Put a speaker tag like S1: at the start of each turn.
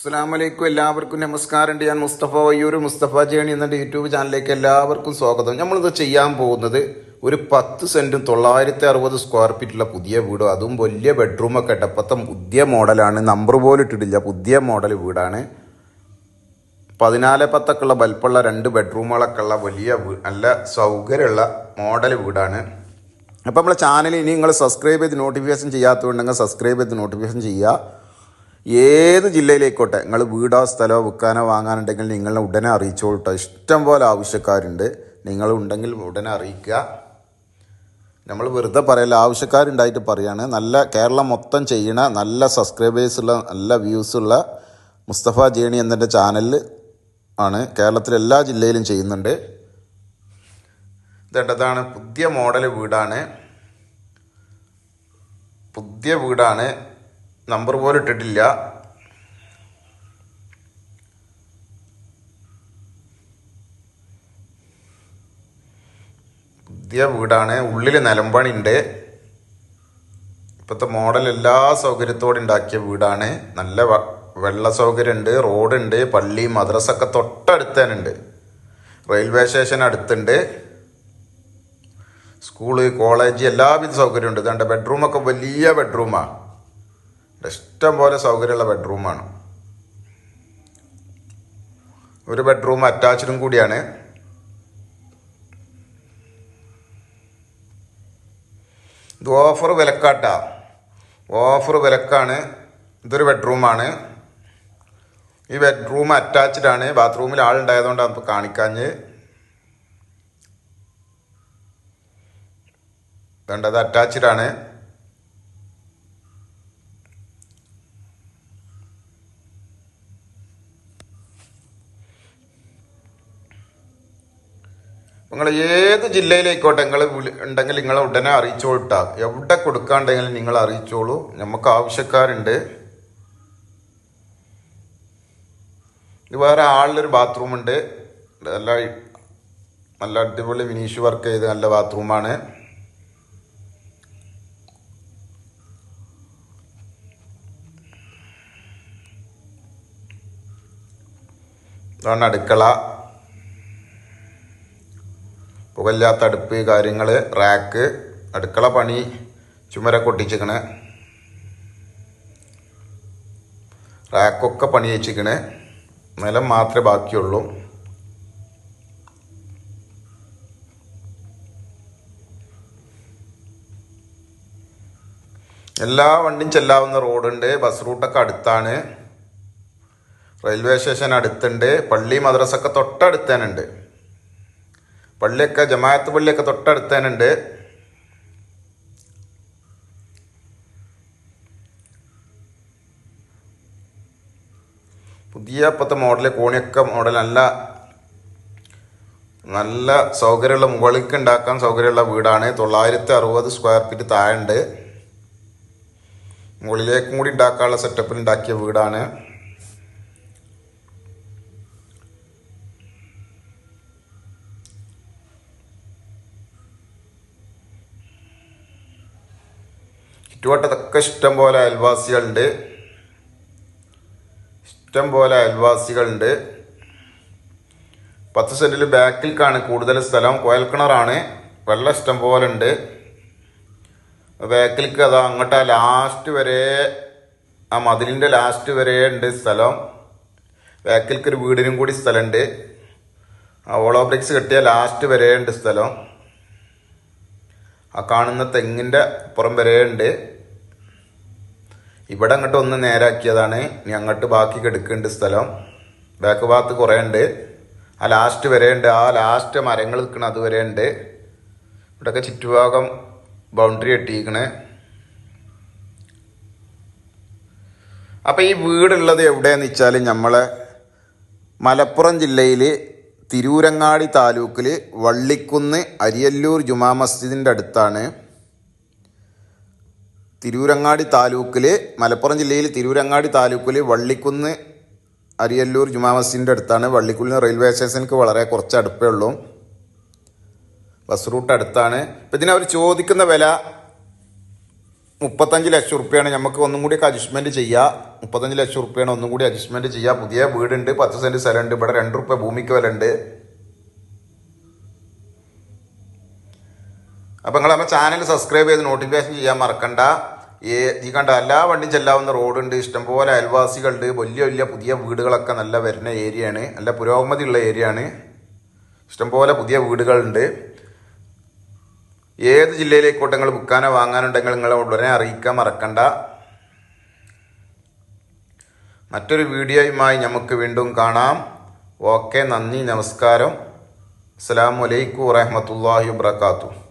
S1: അസ്സലാമലൈക്കും. എല്ലാവർക്കും നമസ്കാരം. ഞാൻ മുസ്തഫ വയ്യൂർ, മുസ്തഫ ജേണി എന്ന യൂട്യൂബ് ചാനലിലേക്ക് എല്ലാവർക്കും സ്വാഗതം. നമ്മളിത് ചെയ്യാൻ പോകുന്നത് ഒരു 10 സെൻറ്റും 960 സ്ക്വയർ ഫീറ്റുള്ള പുതിയ വീടും, അതും വലിയ ബെഡ്റൂമൊക്കെ ഇട്ട ഇപ്പോഴത്തെ പുതിയ മോഡലാണ്. നമ്പർ പോലും ഇട്ടിട്ടില്ല, പുതിയ മോഡൽ വീടാണ്. 14-10 ഉള്ള ബൽപ്പുള്ള 2 ബെഡ്റൂമുകളൊക്കെ ഉള്ള വലിയ നല്ല സൗകര്യമുള്ള മോഡൽ വീടാണ്. അപ്പോൾ നമ്മളെ ചാനൽ ഇനി നിങ്ങൾ സബ്സ്ക്രൈബ് ചെയ്ത് നോട്ടിഫിക്കേഷൻ ചെയ്യാത്തതുകൊണ്ടെങ്കിൽ സബ്സ്ക്രൈബ് ചെയ്ത് നോട്ടിഫിക്കേഷൻ ചെയ്യുക. ഏത് ജില്ലയിലേക്കോട്ടെ നിങ്ങൾ വീടോ സ്ഥലമോ വിൽക്കാനോ വാങ്ങാനുണ്ടെങ്കിൽ നിങ്ങളെ ഉടനെ അറിയിച്ചോളൂ. ഇഷ്ടം പോലെ ആവശ്യക്കാരുണ്ട്, നിങ്ങളുണ്ടെങ്കിൽ ഉടനെ അറിയിക്കുക. നമ്മൾ വെറുതെ പറയല്ല, ആവശ്യക്കാരുണ്ടായിട്ട് പറയാണ്. നല്ല കേരളം മൊത്തം ചെയ്യണ നല്ല സബ്സ്ക്രൈബേഴ്സുള്ള നല്ല വ്യൂസുള്ള മുസ്തഫ ജേണി എന്നെ ചാനലിൽ ആണ്. കേരളത്തിലെ എല്ലാ ജില്ലയിലും ചെയ്യുന്നുണ്ട്. ഇതാണ് പുതിയ മോഡൽ വീടാണ്. പുതിയ വീടാണ്, നമ്പർ പോലും ഇട്ടിട്ടില്ല. പുതിയ വീടാണ്, ഉള്ളിൽ നിലമ്പണി ഉണ്ട്. ഇപ്പോഴത്തെ മോഡൽ എല്ലാ സൗകര്യത്തോടെ ഉണ്ടാക്കിയ വീടാണ്. നല്ല വെള്ള സൗകര്യമുണ്ട്, റോഡുണ്ട്, പള്ളി മദ്രസ ഒക്കെ തൊട്ടടുത്ത് തന്നെ ഉണ്ട്. റെയിൽവേ സ്റ്റേഷൻ അടുത്തുണ്ട്, സ്കൂള് കോളേജ് എല്ലാവിധ സൗകര്യമുണ്ട്. ഇതാണ്ട് ബെഡ്റൂമൊക്കെ വലിയ ബെഡ്റൂമാണ്, ഇഷ്ടം പോലെ സൗകര്യമുള്ള ബെഡ്റൂമാണ്. ഒരു ബെഡ്റൂം അറ്റാച്ച്ഡും കൂടിയാണ്. ഇത് ഓഫർ വിലക്കാട്ടാ, ഓഫർ വിലക്കാണ്. ഇതൊരു ബെഡ്റൂമാണ്. ഈ ബെഡ്റൂം അറ്റാച്ച്ഡ് ആണ്. ബാത്റൂമിൽ ആളുണ്ടായതുകൊണ്ടാണ് ഇപ്പോൾ കാണിക്കാഞ്ഞ്. വേണ്ടത് അറ്റാച്ച്ഡ് ആണ്. നിങ്ങൾ ഏത് ജില്ലയിലേക്കോട്ടെ നിങ്ങൾ ഉണ്ടെങ്കിൽ നിങ്ങൾ ഉടനെ അറിയിച്ചോട്ടാ. എവിടെ കൊടുക്കാണ്ടെങ്കിലും നിങ്ങൾ അറിയിച്ചോളൂ, നമുക്ക് ആവശ്യക്കാരുണ്ട്. ഇത് വേറെ ആളിലൊരു ബാത്റൂം ഉണ്ട്, നല്ല നല്ല അടിപൊളി ഫിനിഷ് വർക്ക് ചെയ്ത് നല്ല ബാത്റൂമാണ്. ഇതാണ് അടുക്കള, പുകയില്ലാത്ത അടുപ്പ്, കാര്യങ്ങൾ, റാക്ക്. അടുക്കള പണി ചുമരൊക്കെ ഒട്ടിച്ചിക്കണ്, റാക്കൊക്കെ പണി വെച്ചിക്കണ്. നിലം മാത്രമേ ബാക്കിയുള്ളൂ. എല്ലാ വണ്ടിയും ചെല്ലാവുന്ന റോഡുണ്ട്, ബസ് റൂട്ടൊക്കെ അടുത്താണ്. റെയിൽവേ സ്റ്റേഷൻ അടുത്തുണ്ട്, പള്ളി മദ്രസൊക്കെ തൊട്ടടുത്ത് തന്നെ ഉണ്ട്. പള്ളിയൊക്കെ ജമാഅത്ത് പള്ളിയൊക്കെ തൊട്ടടുത്ത് തന്നെ ഉണ്ട്. പുതിയ ഇപ്പോഴത്തെ മോഡല് കോണിയൊക്കെ മോഡൽ നല്ല നല്ല സൗകര്യമുള്ള, മുകളിലേക്ക് ഉണ്ടാക്കാൻ സൗകര്യമുള്ള വീടാണ്. 960 സ്ക്വയർ ഫീറ്റ് താഴെ, മുകളിലേക്കും കൂടി ഉണ്ടാക്കാനുള്ള സെറ്റപ്പിൽ ഉണ്ടാക്കിയ വീടാണ്. ചുറ്റുവട്ടത്തൊക്കെ ഇഷ്ടം പോലെ അയൽവാസികളുണ്ട്, ഇഷ്ടം പോലെ അയൽവാസികളുണ്ട്. 10 സെൻറ്റിൽ ബാക്കിലേക്കാണ് കൂടുതൽ സ്ഥലം. കുഴൽക്കിണറാണ്, വെള്ളം ഇഷ്ടം പോലെ ഉണ്ട്. ബാക്കിലേക്ക് അതാ അങ്ങോട്ട് ലാസ്റ്റ് വരെ, ആ മതിലിൻ്റെ ലാസ്റ്റ് വരെ ഉണ്ട് സ്ഥലം. ബാക്കിലേക്ക് ഒരു വീടിനും കൂടി സ്ഥലമുണ്ട്. ആ ഓളോ ബ്രിക്സ് കെട്ടിയ ലാസ്റ്റ് വരെ ഉണ്ട് സ്ഥലം. ആ കാണുന്ന തെങ്ങിൻ്റെ പുറം വരെ ഉണ്ട്. ഇവിടെ അങ്ങോട്ട് ഒന്ന് നേരാക്കിയതാണ്, ഇനി അങ്ങോട്ട് ബാക്കി കെടുക്കുന്നുണ്ട് സ്ഥലം. ബാക്ക് ഭാഗത്ത് കുറേ ഉണ്ട്, ആ ലാസ്റ്റ് വരെ ഉണ്ട്. ആ ലാസ്റ്റ് മരങ്ങൾ നിൽക്കണം അതുവരെ ഉണ്ട്. ഇവിടെയൊക്കെ ചുറ്റുഭാഗം ബൗണ്ടറി കെട്ടിയിരിക്കണ്. അപ്പം ഈ വീടുള്ളത് എവിടെയാണെന്ന് വെച്ചാൽ നമ്മളെ മലപ്പുറം ജില്ലയിൽ തിരൂരങ്ങാടി താലൂക്കിൽ വള്ളിക്കുന്ന് അരിയല്ലൂർ ജുമാ മസ്ജിദിൻ്റെ അടുത്താണ്. തിരൂരങ്ങാടി താലൂക്കിൽ, മലപ്പുറം ജില്ലയിൽ തിരൂരങ്ങാടി താലൂക്കിൽ വള്ളിക്കുന്ന് അരിയല്ലൂർ ജുമാ മസ്ജിദിൻ്റെ അടുത്താണ്. വള്ളിക്കുന്ന് റെയിൽവേ സ്റ്റേഷനിലേക്ക് വളരെ കുറച്ച് അടുപ്പേ ഉള്ളൂ, ബസ് റൂട്ട് അടുത്താണ്. ഇപ്പം ഇതിനവർ ചോദിക്കുന്ന വില 35 ലക്ഷം റുപ്യാണ്. നമുക്ക് ഒന്നും കൂടിയൊക്കെ അഡ്ജസ്റ്റ്മെൻറ്റ് ചെയ്യുക. 35 ലക്ഷം റുപ്യാണ് ഒന്നും കൂടി അഡ്ജസ്റ്റ്മെൻറ്റ് ചെയ്യുക. പുതിയ വീടുണ്ട്, 10 സെൻറ്റ് സ്ഥലമുണ്ട്. ഇവിടെ 2 റുപ്യ ഭൂമിക്ക് വില ഉണ്ട്. അപ്പോൾ നിങ്ങൾ നമ്മുടെ ചാനൽ സബ്സ്ക്രൈബ് ചെയ്ത് നോട്ടിഫിക്കേഷൻ ചെയ്യാൻ മറക്കണ്ട. ഈ കണ്ട എല്ലാ വണ്ടിയും ചെല്ലാവുന്ന റോഡുണ്ട്, ഇഷ്ടംപോലെ അയൽവാസികളുണ്ട്, വലിയ വലിയ പുതിയ വീടുകളൊക്കെ നല്ല വരുന്ന ഏരിയയാണ്, നല്ല പുരോഗതിയുള്ള ഏരിയയാണ്. ഇഷ്ടംപോലെ പുതിയ വീടുകളുണ്ട്. ഏത് ജില്ലയിലേക്കോട്ടെ നിങ്ങൾ വിൽക്കാനോ വാങ്ങാനുണ്ടെങ്കിൽ നിങ്ങൾ ഉടനെ അറിയിക്കാൻ മറക്കണ്ട. മറ്റൊരു വീഡിയോയുമായി നമുക്ക് വീണ്ടും കാണാം. ഓക്കെ, നന്ദി, നമസ്കാരം. അസ്സലാമു അലൈക്കും വറഹ്മത്തുള്ളാഹി വബറകാതുഹു.